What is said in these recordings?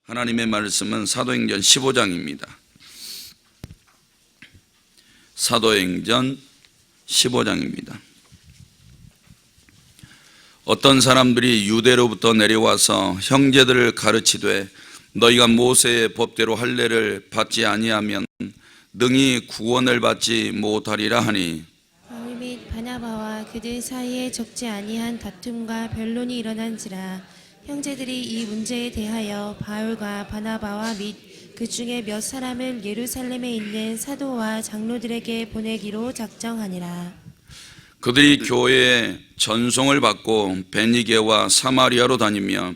하나님의 말씀은 사도행전 15장입니다. 사도행전 15장입니다. 어떤 사람들이 유대로부터 내려와서 형제들을 가르치되 너희가 모세의 법대로 할례를 받지 아니하면 능히 구원을 받지 못하리라 하니, 바울 및 바나바와 그들 사이에 적지 아니한 다툼과 변론이 일어난지라. 형제들이 이 문제에 대하여 바울과 바나바와 및 그 중에 몇 사람을 예루살렘에 있는 사도와 장로들에게 보내기로 작정하니라. 그들이 교회에 전송을 받고 베니게와 사마리아로 다니며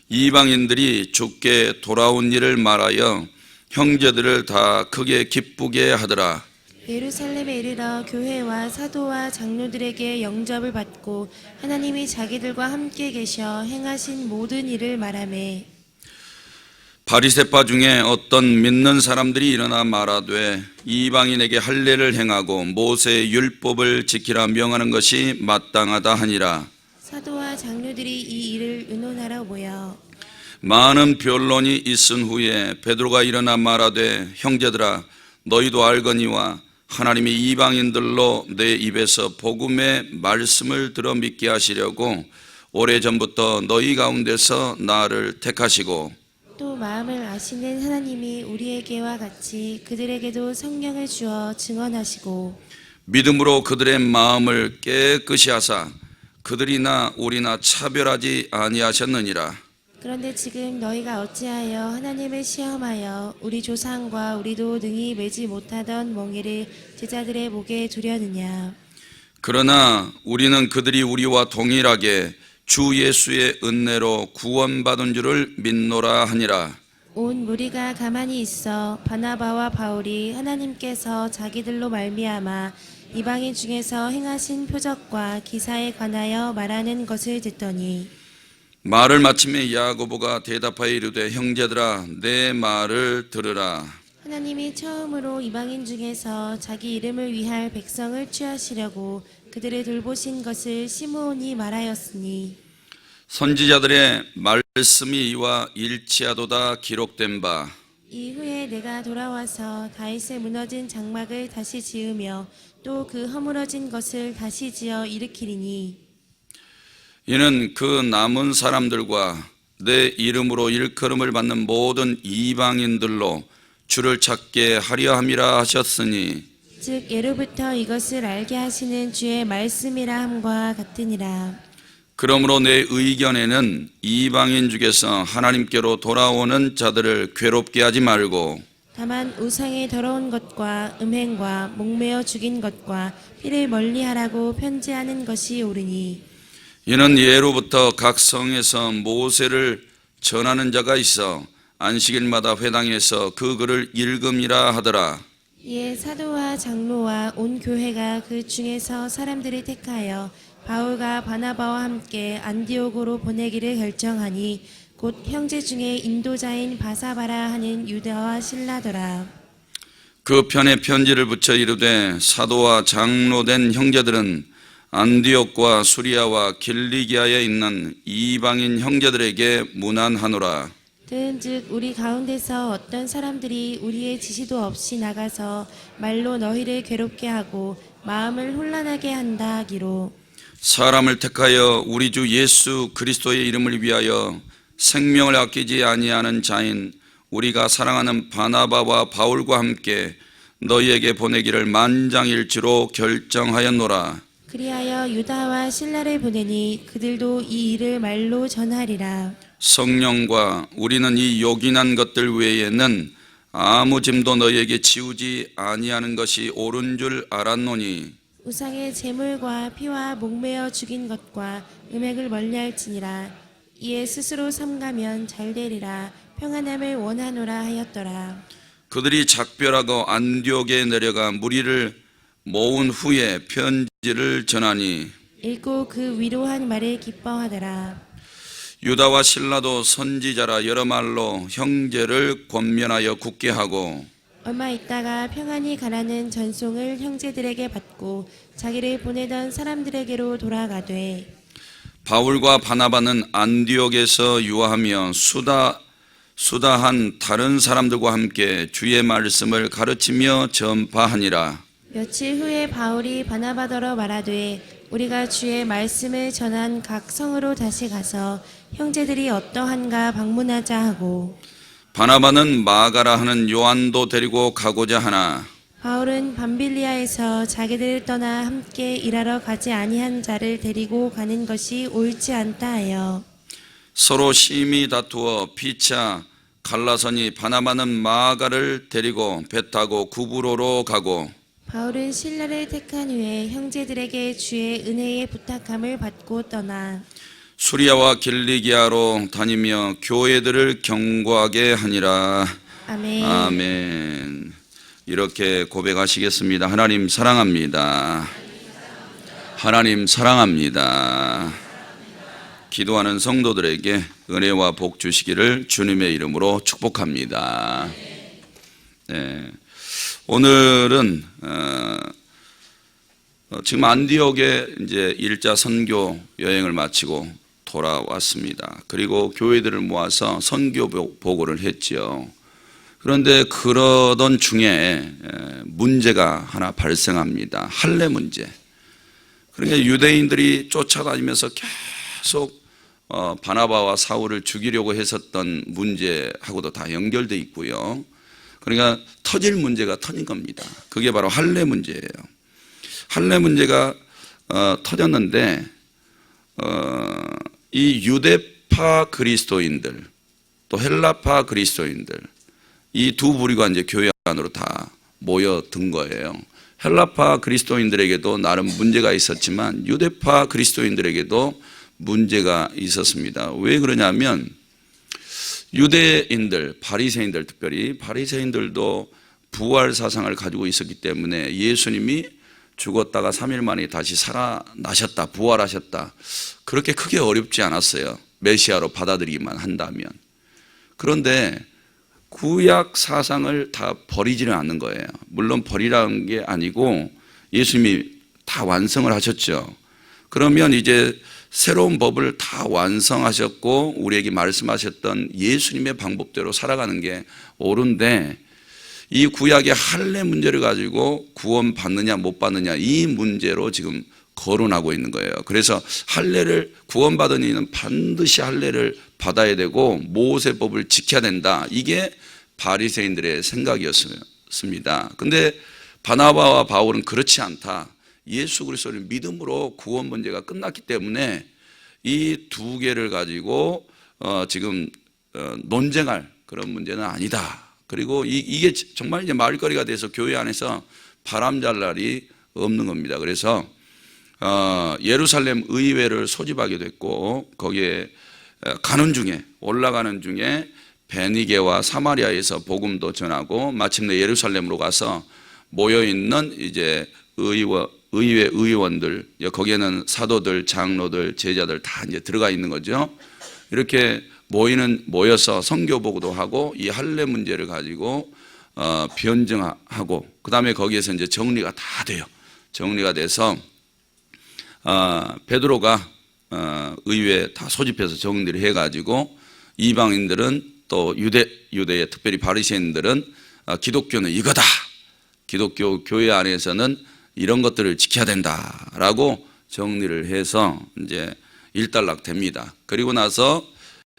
이방인들이 주께 돌아온 일을 말하여 형제들을 다 크게 기쁘게 하더라. 예루살렘에 이르러 교회와 사도와 장로들에게 영접을 받고 하나님이 자기들과 함께 계셔 행하신 모든 일을 말하매, 바리새파 중에 어떤 믿는 사람들이 일어나 말하되 이방인에게 할례를 행하고 모세의 율법을 지키라 명하는 것이 마땅하다 하니라. 사도와 장로들이 이 일을 의논하러 모여 많은 변론이 있은 후에 베드로가 일어나 말하되 형제들아, 너희도 알거니와 하나님이 이방인들로 내 입에서 복음의 말씀을 들어 믿게 하시려고 오래전부터 너희 가운데서 나를 택하시고 또 마음을 아시는 하나님이 우리에게와 같이 그들에게도 성령을 주어 증언하시고 믿음으로 그들의 마음을 깨끗이 하사 그들이나 우리나 차별하지 아니하셨느니라. 그런데 지금 너희가 어찌하여 하나님을 시험하여 우리 조상과 우리도 능히 매지 못하던 멍에를 제자들의 목에 두려느냐. 그러나 우리는 그들이 우리와 동일하게 주 예수의 은혜로 구원받은 줄을 믿노라 하니라. 온 무리가 가만히 있어 바나바와 바울이 하나님께서 자기들로 말미암아 이방인 중에서 행하신 표적과 기사에 관하여 말하는 것을 듣더니, 말을 마침에 야고보가 대답하여 이르되 형제들아, 내 말을 들으라. 하나님이 처음으로 이방인 중에서 자기 이름을 위할 백성을 취하시려고 그들을 돌보신 것을 시므온이 말하였으니, 선지자들의 말씀이 이와 일치하도다 기록된 바, 이후에 내가 돌아와서 다윗의 무너진 장막을 다시 지으며 또 그 허물어진 것을 다시 지어 일으키리니, 이는 그 남은 사람들과 내 이름으로 일컬음을 받는 모든 이방인들로 주를 찾게 하려 함이라 하셨으니, 즉 예로부터 이것을 알게 하시는 주의 말씀이라 함과 같으니라. 그러므로 내 의견에는 이방인 중에서 하나님께로 돌아오는 자들을 괴롭게 하지 말고 다만 우상의 더러운 것과 음행과 목매어 죽인 것과 피를 멀리하라고 편지하는 것이 옳으니, 이는 예로부터 각 성에서 모세를 전하는 자가 있어 안식일마다 회당에서 그 글을 읽음이라 하더라. 이에 사도와 장로와 온 교회가 그 중에서 사람들을 택하여 바울과 바나바와 함께 안디옥으로 보내기를 결정하니, 곧 형제 중에 인도자인 바사바라 하는 유다와 실라더라. 그 편에 편지를 붙여 이르되 사도와 장로된 형제들은 안디옥과 수리아와 길리기아에 있는 이방인 형제들에게 문안하노라. 그은즉 우리 가운데서 어떤 사람들이 우리의 지시도 없이 나가서 말로 너희를 괴롭게 하고 마음을 혼란하게 한다 하기로, 사람을 택하여 우리 주 예수 그리스도의 이름을 위하여 생명을 아끼지 아니하는 자인 우리가 사랑하는 바나바와 바울과 함께 너희에게 보내기를 만장일치로 결정하였노라. 그리하여 유다와 실라를 보내니 그들도 이 일을 말로 전하리라. 성령과 우리는 이 요긴한 것들 외에는 아무 짐도 너희에게 지우지 아니하는 것이 옳은 줄 알았노니, 우상의 제물과 피와 목매어 죽인 것과 음행을 멀리할지니라. 이에 스스로 삼가면 잘되리라. 평안함을 원하노라 하였더라. 그들이 작별하고 안디옥에 내려가 무리를 모은 후에 편지를 전하니 읽고 그 위로한 말을 기뻐하더라. 유다와 실라도 선지자라 여러 말로 형제를 권면하여 굳게 하고 얼마 있다가 평안히 가라는 전송을 형제들에게 받고 자기를 보내던 사람들에게로 돌아가되, 바울과 바나바는 안디옥에서 유하며 수다 수다한 다른 사람들과 함께 주의 말씀을 가르치며 전파하니라. 며칠 후에 바울이 바나바더러 말하되 우리가 주의 말씀을 전한 각 성으로 다시 가서 형제들이 어떠한가 방문하자 하고, 바나바는 마가라 하는 요한도 데리고 가고자 하나 바울은 밤빌리아에서 자기들 떠나 함께 일하러 가지 아니한 자를 데리고 가는 것이 옳지 않다 하여 서로 심히 다투어 피차 갈라서니 바나바는 마가를 데리고 배 타고 구브로로 가고, 바울은 신라를 택한 후에 형제들에게 주의 은혜의 부탁함을 받고 떠나 수리아와 길리기아로 다니며 교회들을 경고하게 하니라. 아멘. 아멘. 이렇게 고백하시겠습니다. 하나님 사랑합니다. 하나님 사랑합니다. 기도하는 성도들에게 은혜와 복 주시기를 주님의 이름으로 축복합니다. 네. 오늘은 지금 안디옥에 이제 1차 선교 여행을 마치고 돌아왔습니다. 그리고 교회들을 모아서 선교 보고를 했지요. 그런데 그러던 중에 문제가 하나 발생합니다. 할례 문제. 그러니까 유대인들이 쫓아다니면서 계속 바나바와 사울을 죽이려고 했었던 문제하고도 다 연결되어 있고요. 그러니까 터질 문제가 터진 겁니다. 그게 바로 할례 문제예요. 할례 문제가 터졌는데 이 유대파 그리스도인들 또 헬라파 그리스도인들 이 두 부류가 이제 교회 안으로 다 모여든 거예요. 헬라파 그리스도인들에게도 나름 문제가 있었지만 유대파 그리스도인들에게도 문제가 있었습니다. 왜 그러냐면 유대인들, 바리새인들, 특별히 바리새인들도 부활 사상을 가지고 있었기 때문에 예수님이 죽었다가 3일 만에 다시 살아나셨다, 부활하셨다, 그렇게 크게 어렵지 않았어요. 메시아로 받아들이기만 한다면. 그런데 구약 사상을 다 버리지는 않는 거예요. 물론 버리라는 게 아니고 예수님이 다 완성을 하셨죠. 그러면 이제 새로운 법을 다 완성하셨고 우리에게 말씀하셨던 예수님의 방법대로 살아가는 게 옳은데, 이 구약의 할례 문제를 가지고 구원 받느냐 못 받느냐 이 문제로 지금 거론하고 있는 거예요. 그래서 할례를 구원받은 이는 반드시 할례를 받아야 되고 모세법을 지켜야 된다. 이게 바리새인들의 생각이었습니다. 근데 바나바와 바울은 그렇지 않다. 예수 그리스도를 믿음으로 구원 문제가 끝났기 때문에 이 두 개를 가지고 지금 논쟁할 그런 문제는 아니다. 그리고 이게 정말 이제 말거리가 돼서 교회 안에서 바람잘 날이 없는 겁니다. 그래서 예루살렘 의회를 소집하게 됐고 거기에 올라가는 중에 베니게와 사마리아에서 복음도 전하고 마침내 예루살렘으로 가서 모여 있는 이제 의회 의원들, 거기에는 사도들, 장로들, 제자들 다 이제 들어가 있는 거죠. 이렇게 모여서 선교 보고도 하고 이 할례 문제를 가지고 변증하고 그다음에 거기에서 이제 정리가 다 돼요. 정리가 돼서 베드로가 의회 다 소집해서 정리를 해가지고 이방인들은 또 유대의 특별히 바리새인들은 기독교는 이거다. 기독교 교회 안에서는 이런 것들을 지켜야 된다라고 정리를 해서 이제 일단락됩니다. 그리고 나서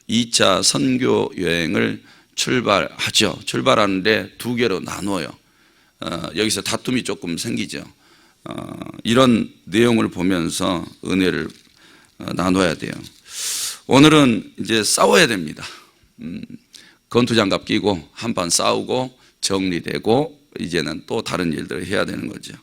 2차 선교 여행을 출발하죠. 출발하는데 두 개로 나눠요. 여기서 다툼이 조금 생기죠. 이런 내용을 보면서 은혜를 나눠야 돼요. 오늘은 이제 싸워야 됩니다. 건투장갑 끼고 한판 싸우고 정리되고 이제는 또 다른 일들을 해야 되는 거죠.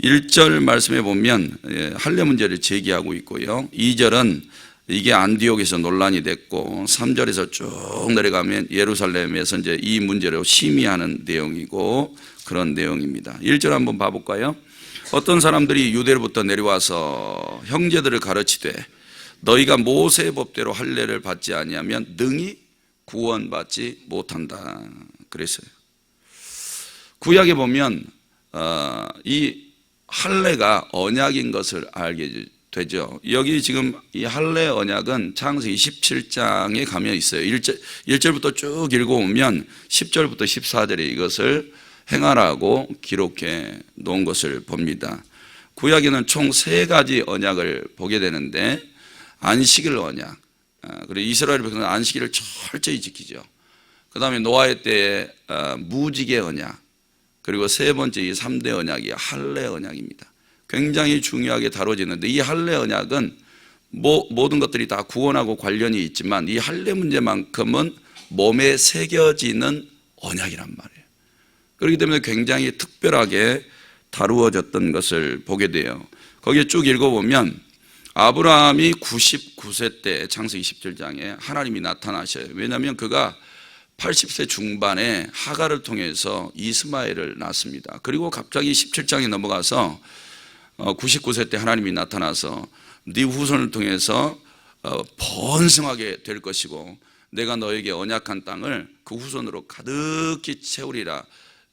1절 말씀에 보면 할례 문제를 제기하고 있고요. 2절은 이게 안디옥에서 논란이 됐고 3절에서 쭉 내려가면 예루살렘에서 이제 이 문제를 심의하는 내용이고 그런 내용입니다. 1절 한번 봐볼까요? 어떤 사람들이 유대로부터 내려와서 형제들을 가르치되 너희가 모세의 법대로 할례를 받지 아니하면 능히 구원받지 못한다 그랬어요. 구약에 보면 이 할례가 언약인 것을 알게 되죠. 여기 지금 이 할례 언약은 창세기 27장에 가면 있어요. 1절부터 쭉 읽어보면 10절부터 14절에 이것을 행하라고 기록해 놓은 것을 봅니다. 구약에는 총 3가지 언약을 보게 되는데, 안식일 언약, 그리고 이스라엘 백성은 안식일을 철저히 지키죠. 그 다음에 노아의 때에 무지개 언약, 그리고 세 번째 이 3대 언약이 할례 언약입니다. 굉장히 중요하게 다뤄지는데, 이 할례 언약은 모든 것들이 다 구원하고 관련이 있지만 이 할례 문제만큼은 몸에 새겨지는 언약이란 말이에요. 그렇기 때문에 굉장히 특별하게 다루어졌던 것을 보게 돼요. 거기에 쭉 읽어보면 아브라함이 99세 때 창세기 27장에 하나님이 나타나셔요. 왜냐하면 그가 80세 중반에 하갈을 통해서 이스마엘을 낳습니다. 그리고 갑자기 17장에 넘어가서 99세 때 하나님이 나타나서 네 후손을 통해서 번성하게 될 것이고 내가 너에게 언약한 땅을 그 후손으로 가득히 채우리라,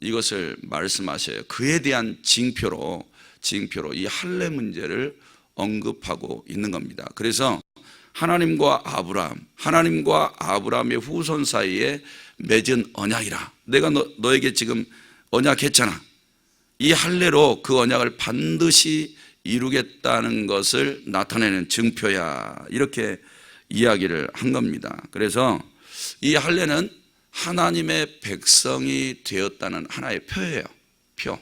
이것을 말씀하셔요. 그에 대한 징표로 이 할례 문제를 언급하고 있는 겁니다. 그래서 하나님과 아브라함의 후손 사이에 맺은 언약이라, 내가 너에게 지금 언약했잖아, 이 할례로 그 언약을 반드시 이루겠다는 것을 나타내는 증표야, 이렇게 이야기를 한 겁니다. 그래서 이 할례는 하나님의 백성이 되었다는 하나의 표예요. 표.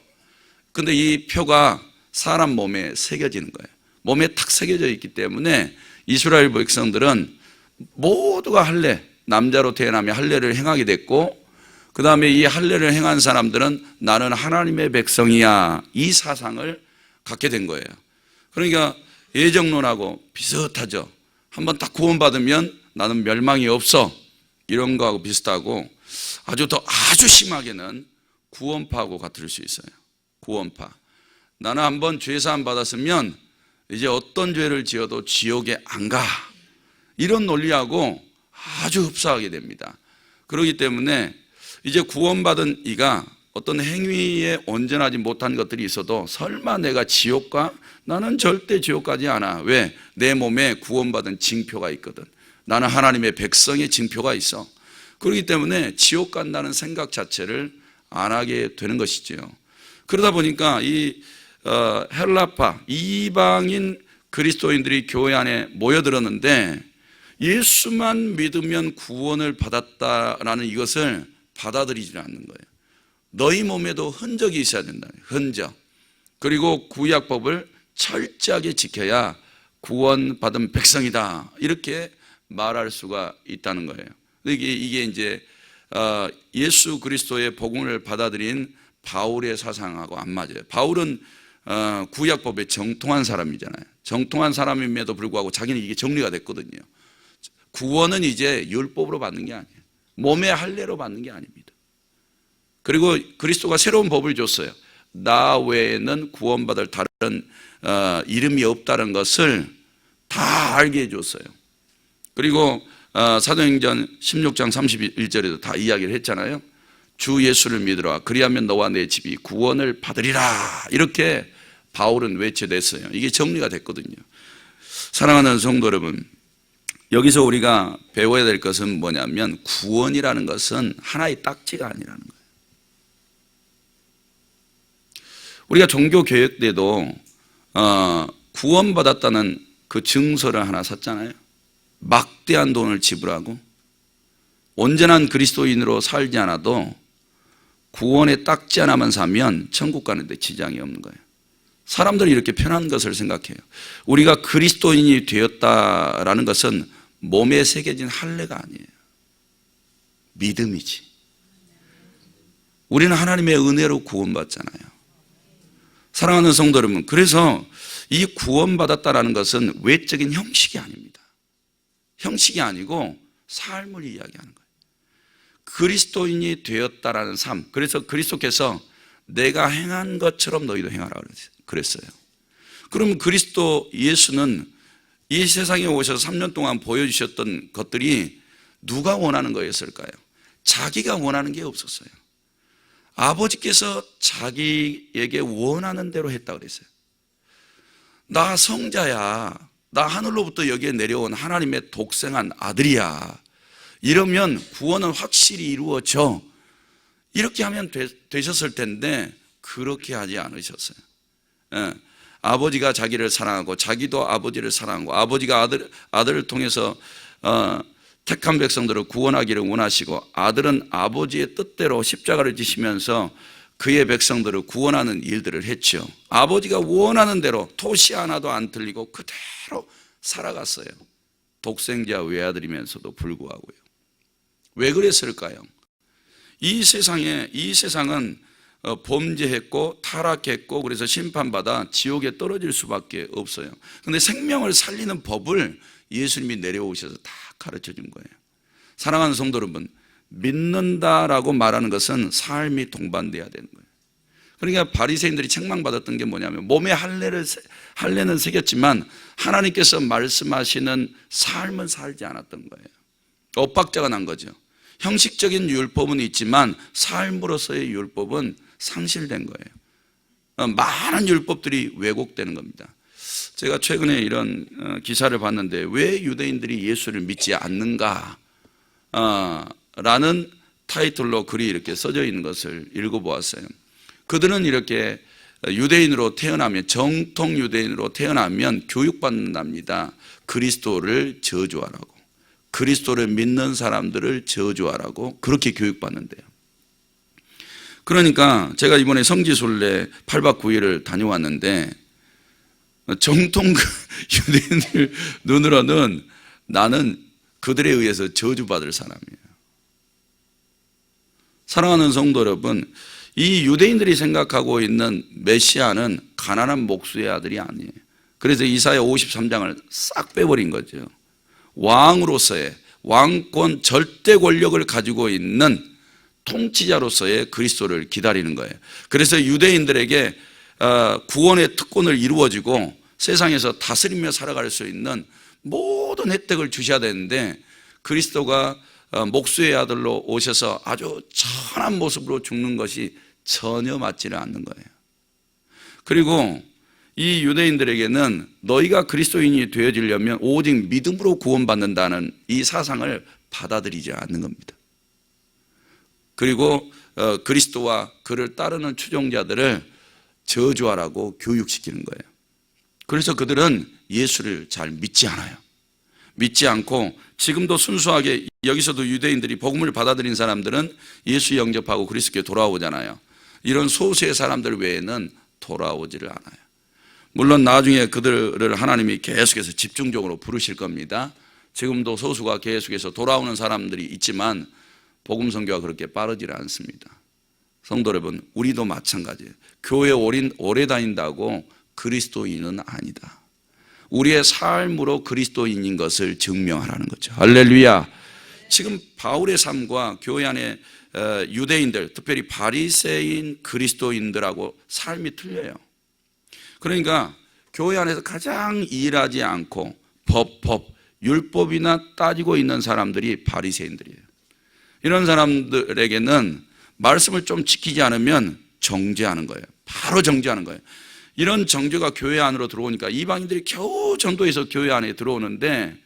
근데 이 표가 사람 몸에 새겨지는 거예요. 몸에 탁 새겨져 있기 때문에 이스라엘 백성들은 모두가 할례, 남자로 태어나면 할례를 행하게 됐고, 그 다음에 이 할례를 행한 사람들은 나는 하나님의 백성이야, 이 사상을 갖게 된 거예요. 그러니까 예정론하고 비슷하죠. 한번 딱 구원받으면 나는 멸망이 없어, 이런 거하고 비슷하고, 아주 심하게는 구원파하고 같을 수 있어요. 구원파. 나는 한번 죄사함 받았으면 이제 어떤 죄를 지어도 지옥에 안 가, 이런 논리하고 아주 흡사하게 됩니다. 그렇기 때문에 이제 구원받은 이가 어떤 행위에 온전하지 못한 것들이 있어도 설마 내가 지옥 가? 나는 절대 지옥 가지 않아. 왜? 내 몸에 구원받은 징표가 있거든. 나는 하나님의 백성의 징표가 있어. 그렇기 때문에 지옥 간다는 생각 자체를 안 하게 되는 것이죠. 그러다 보니까 이 헬라파, 이방인 그리스도인들이 교회 안에 모여들었는데 예수만 믿으면 구원을 받았다라는 이것을 받아들이지 않는 거예요. 너희 몸에도 흔적이 있어야 된다. 흔적. 그리고 구약법을 철저하게 지켜야 구원받은 백성이다, 이렇게 말할 수가 있다는 거예요. 이게 이제 예수 그리스도의 복음을 받아들인 바울의 사상하고 안 맞아요. 바울은 구약법에 정통한 사람이잖아요. 정통한 사람임에도 불구하고 자기는 이게 정리가 됐거든요. 구원은 이제 율법으로 받는 게 아니에요. 몸의 할례로 받는 게 아닙니다. 그리고 그리스도가 새로운 법을 줬어요. 나 외에는 구원받을 다른 이름이 없다는 것을 다 알게 해줬어요. 그리고 사도행전 16장 31절에도 다 이야기를 했잖아요. 주 예수를 믿으라, 그리하면 너와 내 집이 구원을 받으리라, 이렇게 바울은 외쳐댔어요. 이게 정리가 됐거든요. 사랑하는 성도 여러분, 여기서 우리가 배워야 될 것은 뭐냐면 구원이라는 것은 하나의 딱지가 아니라는 거예요. 우리가 종교개혁 때도 구원받았다는 그 증서를 하나 샀잖아요. 막대한 돈을 지불하고 온전한 그리스도인으로 살지 않아도 구원의 딱지 하나만 사면 천국 가는데 지장이 없는 거예요. 사람들이 이렇게 편한 것을 생각해요. 우리가 그리스도인이 되었다라는 것은 몸에 새겨진 할례가 아니에요. 믿음이지. 우리는 하나님의 은혜로 구원받잖아요. 사랑하는 성도 여러분, 그래서 이 구원받았다라는 것은 외적인 형식이 아닙니다. 형식이 아니고 삶을 이야기하는 거예요. 그리스도인이 되었다라는 삶. 그래서 그리스도께서 내가 행한 것처럼 너희도 행하라 그랬어요. 그럼 그리스도 예수는 이 세상에 오셔서 3년 동안 보여주셨던 것들이 누가 원하는 거였을까요? 자기가 원하는 게 없었어요. 아버지께서 자기에게 원하는 대로 했다고 그랬어요. 나 성자야, 나 하늘로부터 여기에 내려온 하나님의 독생한 아들이야, 이러면 구원은 확실히 이루어져, 이렇게 하면 되셨을 텐데 그렇게 하지 않으셨어요. 예. 아버지가 자기를 사랑하고 자기도 아버지를 사랑하고 아버지가 아들을 통해서 택한 백성들을 구원하기를 원하시고 아들은 아버지의 뜻대로 십자가를 지시면서 그의 백성들을 구원하는 일들을 했죠. 아버지가 원하는 대로 토시 하나도 안 틀리고 그대로 살아갔어요. 독생자 외아들이면서도 불구하고요. 왜 그랬을까요? 이 세상은 범죄했고 타락했고 그래서 심판받아 지옥에 떨어질 수밖에 없어요. 그런데 생명을 살리는 법을 예수님이 내려오셔서 다 가르쳐 준 거예요. 사랑하는 성도 여러분, 믿는다라고 말하는 것은 삶이 동반돼야 되는 거예요. 그러니까 바리새인들이 책망받았던 게 뭐냐면 몸에 할례는 새겼지만 하나님께서 말씀하시는 삶은 살지 않았던 거예요. 엇박자가 난 거죠. 형식적인 율법은 있지만 삶으로서의 율법은 상실된 거예요. 많은 율법들이 왜곡되는 겁니다. 제가 최근에 이런 기사를 봤는데 왜 유대인들이 예수를 믿지 않는가 라는 타이틀로 글이 이렇게 써져 있는 것을 읽어보았어요. 그들은 이렇게 유대인으로 태어나면, 정통 유대인으로 태어나면 교육받는답니다. 그리스도를 저주하라고, 그리스도를 믿는 사람들을 저주하라고 그렇게 교육받는데요. 그러니까 제가 이번에 성지순례 8박 9일을 다녀왔는데 정통 유대인들 눈으로는 나는 그들에 의해서 저주받을 사람이에요. 사랑하는 성도 여러분, 이 유대인들이 생각하고 있는 메시아는 가난한 목수의 아들이 아니에요. 그래서 이사야 53장을 싹 빼버린 거죠. 왕으로서의 왕권 절대 권력을 가지고 있는 통치자로서의 그리스도를 기다리는 거예요. 그래서 유대인들에게 구원의 특권을 이루어지고 세상에서 다스리며 살아갈 수 있는 모든 혜택을 주셔야 되는데 그리스도가 목수의 아들로 오셔서 아주 천한 모습으로 죽는 것이 전혀 맞지를 않는 거예요. 그리고 이 유대인들에게는 너희가 그리스도인이 되어지려면 오직 믿음으로 구원받는다는 이 사상을 받아들이지 않는 겁니다. 그리고 그리스도와 그를 따르는 추종자들을 저주하라고 교육시키는 거예요. 그래서 그들은 예수를 잘 믿지 않아요. 믿지 않고 지금도 순수하게 여기서도 유대인들이 복음을 받아들인 사람들은 예수 영접하고 그리스도께 돌아오잖아요. 이런 소수의 사람들 외에는 돌아오지를 않아요. 물론 나중에 그들을 하나님이 계속해서 집중적으로 부르실 겁니다. 지금도 소수가 계속해서 돌아오는 사람들이 있지만 복음 선교가 그렇게 빠르지는 않습니다. 성도 여러분, 우리도 마찬가지예요. 교회 오래 다닌다고 그리스도인은 아니다. 우리의 삶으로 그리스도인인 것을 증명하라는 거죠. 할렐루야. 지금 바울의 삶과 교회 안에 유대인들, 특별히 바리새인 그리스도인들하고 삶이 틀려요. 그러니까 교회 안에서 가장 일하지 않고 율법이나 따지고 있는 사람들이 바리새인들이에요. 이런 사람들에게는 말씀을 좀 지키지 않으면 정죄하는 거예요. 바로 정죄하는 거예요. 이런 정죄가 교회 안으로 들어오니까 이방인들이 겨우 전도해서 교회 안에 들어오는데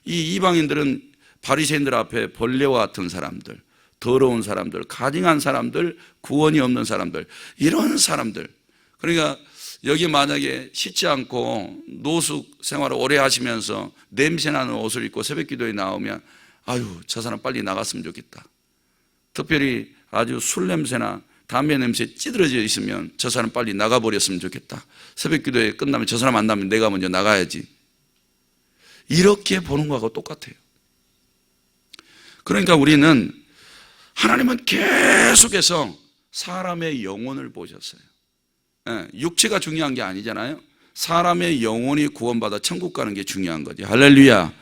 이 이방인들은 바리새인들 앞에 벌레와 같은 사람들, 더러운 사람들, 가증한 사람들, 구원이 없는 사람들, 이런 사람들. 그러니까 여기 만약에 씻지 않고 노숙 생활을 오래 하시면서 냄새나는 옷을 입고 새벽기도에 나오면 아유, 저 사람 빨리 나갔으면 좋겠다. 특별히 아주 술 냄새나 담배 냄새에 찌들어져 있으면 저 사람 빨리 나가버렸으면 좋겠다. 새벽기도에 끝나면 저 사람 안 나면 내가 먼저 나가야지. 이렇게 보는 거하고 똑같아요. 그러니까 우리는 하나님은 계속해서 사람의 영혼을 보셨어요. 육체가 중요한 게 아니잖아요. 사람의 영혼이 구원받아 천국 가는 게 중요한 거지. 할렐루야.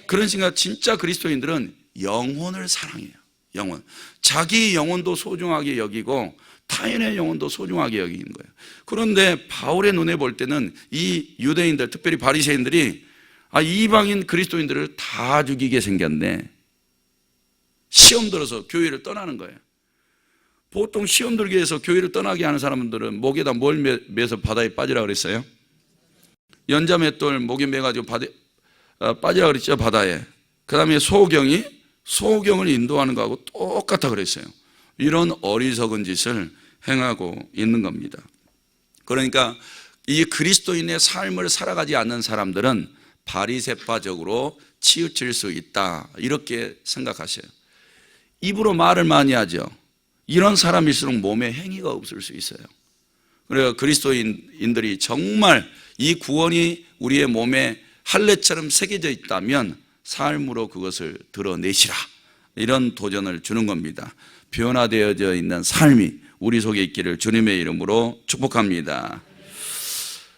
그러니까 진짜 그리스도인들은 영혼을 사랑해요. 영혼. 자기 영혼도 소중하게 여기고 타인의 영혼도 소중하게 여기는 거예요. 그런데 바울의 눈에 볼 때는 이 유대인들, 특별히 바리새인들이 이방인 그리스도인들을 다 죽이게 생겼네. 시험 들어서 교회를 떠나는 거예요. 보통 시험 들기 위해서 교회를 떠나게 하는 사람들은 목에다 뭘 매서 바다에 빠지라 그랬어요? 연자맷돌 목에 매가지고 빠지라 그랬죠, 바다에. 그 다음에 소경을 인도하는 거하고 똑같아 그랬어요. 이런 어리석은 짓을 행하고 있는 겁니다. 그러니까 이 그리스도인의 삶을 살아가지 않는 사람들은 바리새파적으로 치우칠 수 있다, 이렇게 생각하셔요. 입으로 말을 많이 하죠. 이런 사람일수록 몸에 행위가 없을 수 있어요. 그래서 그리스도인들이 정말 이 구원이 우리의 몸에 할례처럼 새겨져 있다면 삶으로 그것을 드러내시라, 이런 도전을 주는 겁니다. 변화되어져 있는 삶이 우리 속에 있기를 주님의 이름으로 축복합니다.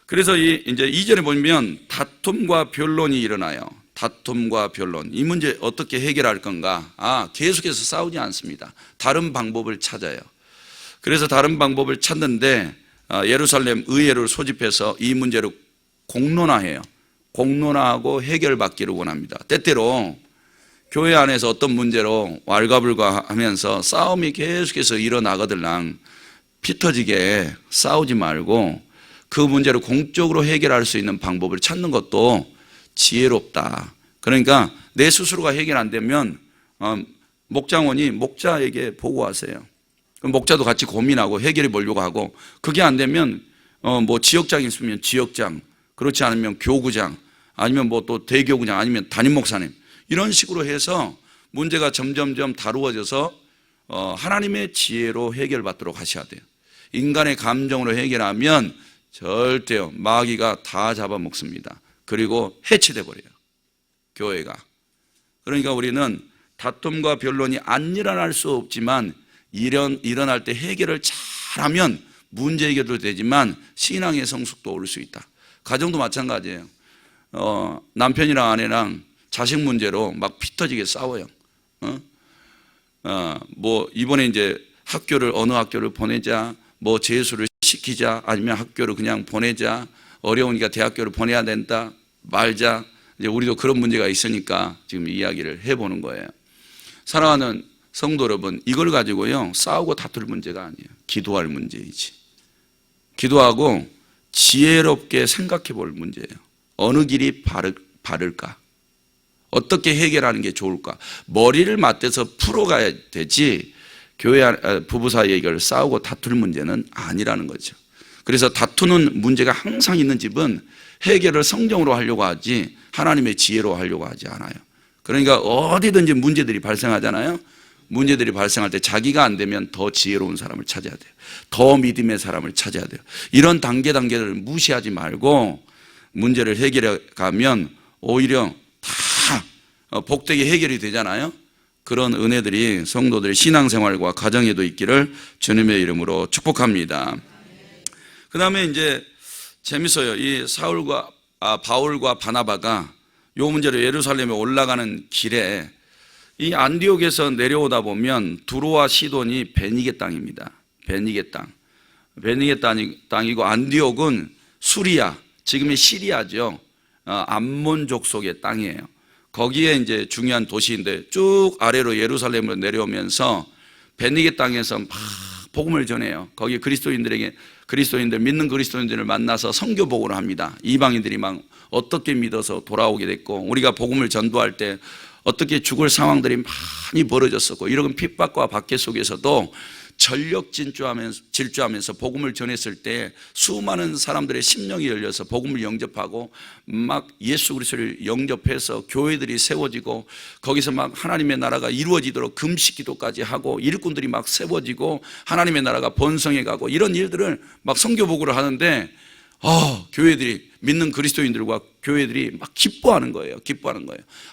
그래서 이제 2절에 보면 다툼과 변론이 일어나요. 다툼과 변론. 이 문제 어떻게 해결할 건가? 계속해서 싸우지 않습니다. 다른 방법을 찾아요. 그래서 다른 방법을 찾는데 예루살렘 의회를 소집해서 이 문제를 공론화해요. 공론화하고 해결받기를 원합니다. 때때로 교회 안에서 어떤 문제로 왈가불가하면서 싸움이 계속해서 일어나거들랑 피 터지게 싸우지 말고 그 문제를 공적으로 해결할 수 있는 방법을 찾는 것도 지혜롭다. 그러니까 내 스스로가 해결 안 되면 목장원이 목자에게 보고하세요. 그럼 목자도 같이 고민하고 해결해 보려고 하고, 그게 안 되면 뭐 지역장 있으면 지역장, 그렇지 않으면 교구장, 아니면 뭐 또 대교구장, 아니면 담임 목사님, 이런 식으로 해서 문제가 점점점 다루어져서 하나님의 지혜로 해결받도록 하셔야 돼요. 인간의 감정으로 해결하면 절대요, 마귀가 다 잡아먹습니다. 그리고 해체돼 버려요, 교회가. 그러니까 우리는 다툼과 변론이 안 일어날 수 없지만 일어날 때 해결을 잘하면 문제 해결도 되지만 신앙의 성숙도 올 수 있다. 가정도 마찬가지예요. 남편이랑 아내랑 자식 문제로 막 피 터지게 싸워요. 뭐 이번에 이제 어느 학교를 보내자, 뭐 재수를 시키자, 아니면 학교를 그냥 보내자, 어려우니까 대학교를 보내야 된다, 말자. 이제 우리도 그런 문제가 있으니까 지금 이야기를 해보는 거예요. 사랑하는 성도 여러분, 이걸 가지고요 싸우고 다툴 문제가 아니에요. 기도할 문제이지. 기도하고 지혜롭게 생각해 볼 문제예요. 어느 길이 바를까? 어떻게 해결하는 게 좋을까? 머리를 맞대서 풀어가야 되지, 교회 부부 사이에 이걸 싸우고 다툴 문제는 아니라는 거죠. 그래서 다투는 문제가 항상 있는 집은 해결을 성경으로 하려고 하지 하나님의 지혜로 하려고 하지 않아요. 그러니까 어디든지 문제들이 발생하잖아요. 문제들이 발생할 때 자기가 안 되면 더 지혜로운 사람을 찾아야 돼요. 더 믿음의 사람을 찾아야 돼요. 이런 단계를 무시하지 말고 문제를 해결해 가면 오히려 다 복되게 해결이 되잖아요. 그런 은혜들이 성도들의 신앙생활과 가정에도 있기를 주님의 이름으로 축복합니다. 그 다음에 이제 재밌어요. 이 바울과 바나바가 이 문제로 예루살렘에 올라가는 길에 이 안디옥에서 내려오다 보면 두로와 시돈이 베니게 땅입니다. 베니게 땅이고, 안디옥은 수리아, 지금의 시리아죠. 암몬 족속의 땅이에요. 거기에 이제 중요한 도시인데 쭉 아래로 예루살렘으로 내려오면서 베니게 땅에서 막 복음을 전해요. 거기 믿는 그리스도인들을 만나서 선교 복음을 합니다. 이방인들이 막 어떻게 믿어서 돌아오게 됐고, 우리가 복음을 전도할 때 어떻게 죽을 상황들이 많이 벌어졌었고, 이런 핍박과 박해 속에서도 전력 질주하면서 복음을 전했을 때 수많은 사람들의 심령이 열려서 복음을 영접하고 막 예수 그리스도를 영접해서 교회들이 세워지고, 거기서 막 하나님의 나라가 이루어지도록 금식 기도까지 하고 일꾼들이 막 세워지고 하나님의 나라가 번성해 가고, 이런 일들을 막 선교 복음을 하는데 교회들이, 믿는 그리스도인들과 교회들이 막 기뻐하는 거예요.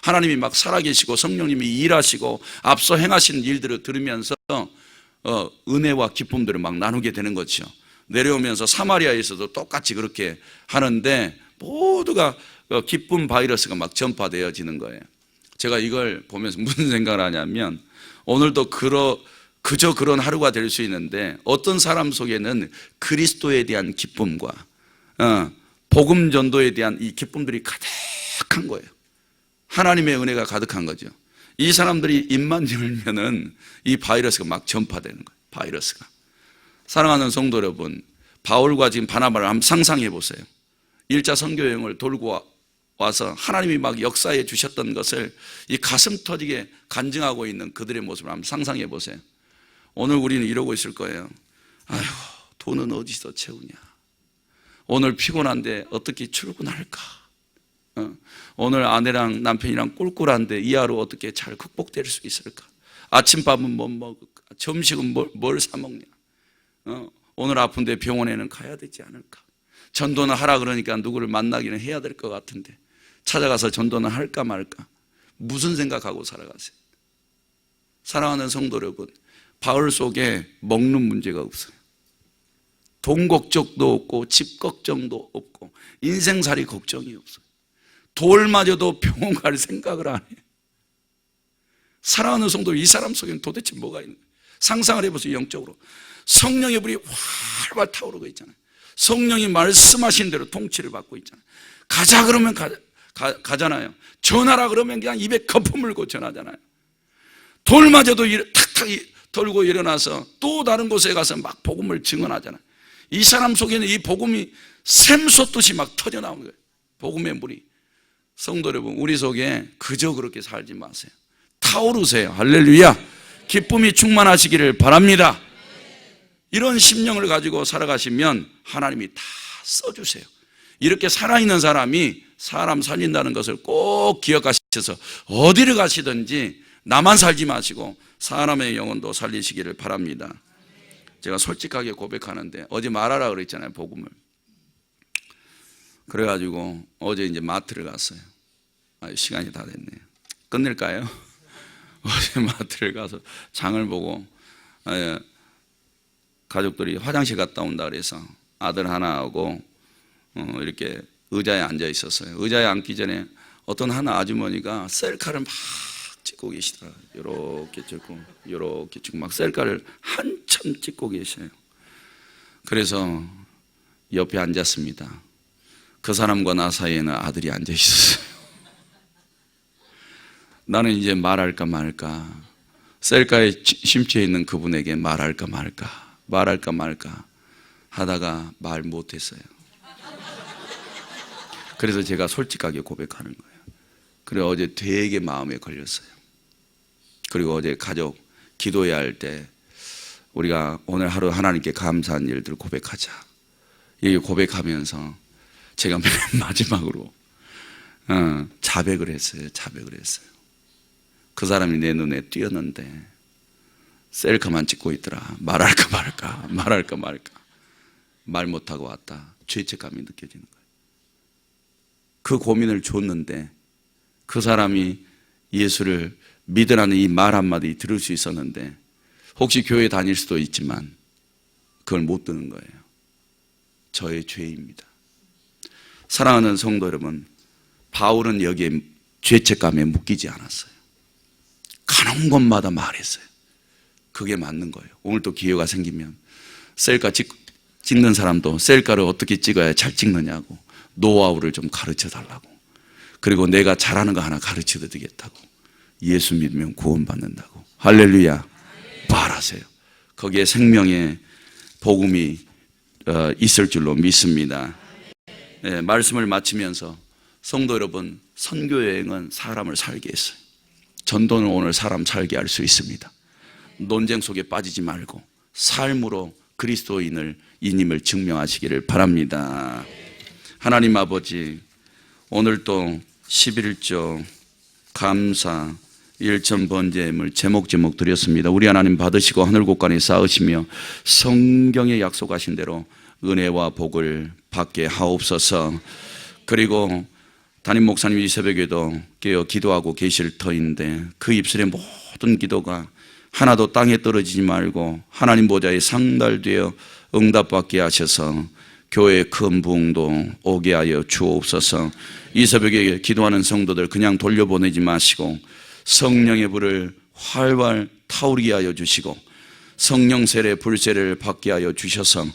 하나님이 막 살아계시고 성령님이 일하시고 앞서 행하신 일들을 들으면서 은혜와 기쁨들을 막 나누게 되는 거죠. 내려오면서 사마리아에서도 똑같이 그렇게 하는데 모두가 기쁨 바이러스가 막 전파되어지는 거예요. 제가 이걸 보면서 무슨 생각을 하냐면, 오늘도 그저 그런 하루가 될 수 있는데 어떤 사람 속에는 그리스도에 대한 기쁨과 복음 전도에 대한 이 기쁨들이 가득한 거예요. 하나님의 은혜가 가득한 거죠. 이 사람들이 입만 열면은 이 바이러스가 막 전파되는 거예요. 바이러스가. 사랑하는 성도 여러분, 바울과 지금 바나바를 한번 상상해 보세요. 1차 선교 여행을 돌고 와서 하나님이 막 역사해 주셨던 것을 이 가슴 터지게 간증하고 있는 그들의 모습을 한번 상상해 보세요. 오늘 우리는 이러고 있을 거예요. 아휴, 돈은 어디서 채우냐. 오늘 피곤한데 어떻게 출근할까. 오늘 아내랑 남편이랑 꿀꿀한데 이 하루 어떻게 잘 극복될 수 있을까. 아침밥은 뭐 먹을까. 점심은 뭘 사 먹냐. 오늘 아픈데 병원에는 가야 되지 않을까. 전도는 하라 그러니까 누구를 만나기는 해야 될 것 같은데 찾아가서 전도는 할까 말까. 무슨 생각하고 살아가세요? 사랑하는 성도 여러분, 바울 속에 먹는 문제가 없어요. 돈 걱정도 없고 집 걱정도 없고 인생살이 걱정이 없어요. 돌마저도 병원 갈 생각을 안 해요. 사랑하는 성도, 이 사람 속에는 도대체 뭐가 있는 거예요? 상상을 해보세요. 영적으로 성령의 불이 활활 타오르고 있잖아요. 성령이 말씀하신 대로 통치를 받고 있잖아요. 가자 그러면 가잖아요. 전하라 그러면 그냥 입에 거품 물고 전하잖아요. 돌마저도 탁탁 털고 일어나서 또 다른 곳에 가서 막 복음을 증언하잖아요. 이 사람 속에는 이 복음이 샘솟듯이 막 터져나오는 거예요. 복음의 물이. 성도 여러분, 우리 속에 그저 그렇게 살지 마세요. 타오르세요. 할렐루야. 기쁨이 충만하시기를 바랍니다. 이런 심령을 가지고 살아가시면 하나님이 다 써주세요. 이렇게 살아있는 사람이 사람 살린다는 것을 꼭 기억하셔서 어디를 가시든지 나만 살지 마시고 사람의 영혼도 살리시기를 바랍니다. 제가 솔직하게 고백하는데 어제 말하라 그랬잖아요, 복음을. 그래가지고 어제 이제 마트를 갔어요. 시간이 다 됐네요. 끝낼까요? 어제 마트를 가서 장을 보고 가족들이 화장실 갔다 온다 그래서 아들 하나하고 이렇게 의자에 앉아 있었어요. 의자에 앉기 전에 어떤 한 아주머니가 셀카를 막 찍고 계시더라고요. 이렇게 찍고 막 셀카를 한참 찍고 계셔요. 그래서 옆에 앉았습니다. 그 사람과 나 사이에는 아들이 앉아 있었어요. 나는 이제 말할까 말까, 셀카에 심취해 있는 그분에게 말할까 말까 하다가 말 못했어요. 그래서 제가 솔직하게 고백하는 거예요. 그리고 어제 되게 마음에 걸렸어요. 그리고 어제 가족 기도해야 할 때 우리가 오늘 하루 하나님께 감사한 일들 고백하자. 이게 고백하면서 제가 맨 마지막으로 자백을 했어요. 그 사람이 내 눈에 띄었는데 셀카만 찍고 있더라. 말할까 말까 말 못하고 왔다. 죄책감이 느껴지는 거예요. 그 고민을 줬는데 그 사람이 예수를 믿으라는 이 말 한마디 들을 수 있었는데 혹시 교회 다닐 수도 있지만 그걸 못 듣는 거예요. 저의 죄입니다. 사랑하는 성도 여러분, 바울은 여기에 죄책감에 묶이지 않았어요. 가는 곳마다 말했어요. 그게 맞는 거예요. 오늘 또 기회가 생기면 셀카 찍는 사람도 셀카를 어떻게 찍어야 잘 찍느냐고 노하우를 좀 가르쳐 달라고, 그리고 내가 잘하는 거 하나 가르쳐 드리겠다고, 예수 믿으면 구원받는다고. 할렐루야. 말하세요. 거기에 생명의 복음이 있을 줄로 믿습니다. 네, 말씀을 마치면서 성도 여러분, 선교여행은 사람을 살게 했어요. 전도는 오늘 사람 살게 할 수 있습니다. 논쟁 속에 빠지지 말고 삶으로 그리스도인을 이님을 증명하시기를 바랍니다. 하나님 아버지, 오늘 또 11조 감사 1천 번제물 제목 드렸습니다. 우리 하나님 받으시고 하늘곳간에 쌓으시며 성경에 약속하신 대로 은혜와 복을 받게 하옵소서. 그리고 담임 목사님이 이 새벽에도 깨어 기도하고 계실 터인데 그 입술의 모든 기도가 하나도 땅에 떨어지지 말고 하나님 보좌에 상달되어 응답받게 하셔서 교회의 큰 부흥도 오게 하여 주옵소서. 이 새벽에 기도하는 성도들 그냥 돌려보내지 마시고 성령의 불을 활활 타오르게 하여 주시고 성령 세례 불세례를 받게 하여 주셔서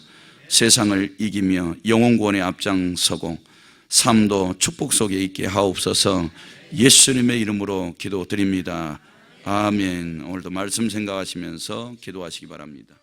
세상을 이기며 영혼 구원에 앞장서고 삶도 축복 속에 있게 하옵소서. 예수님의 이름으로 기도드립니다. 아멘. 오늘도 말씀 생각하시면서 기도하시기 바랍니다.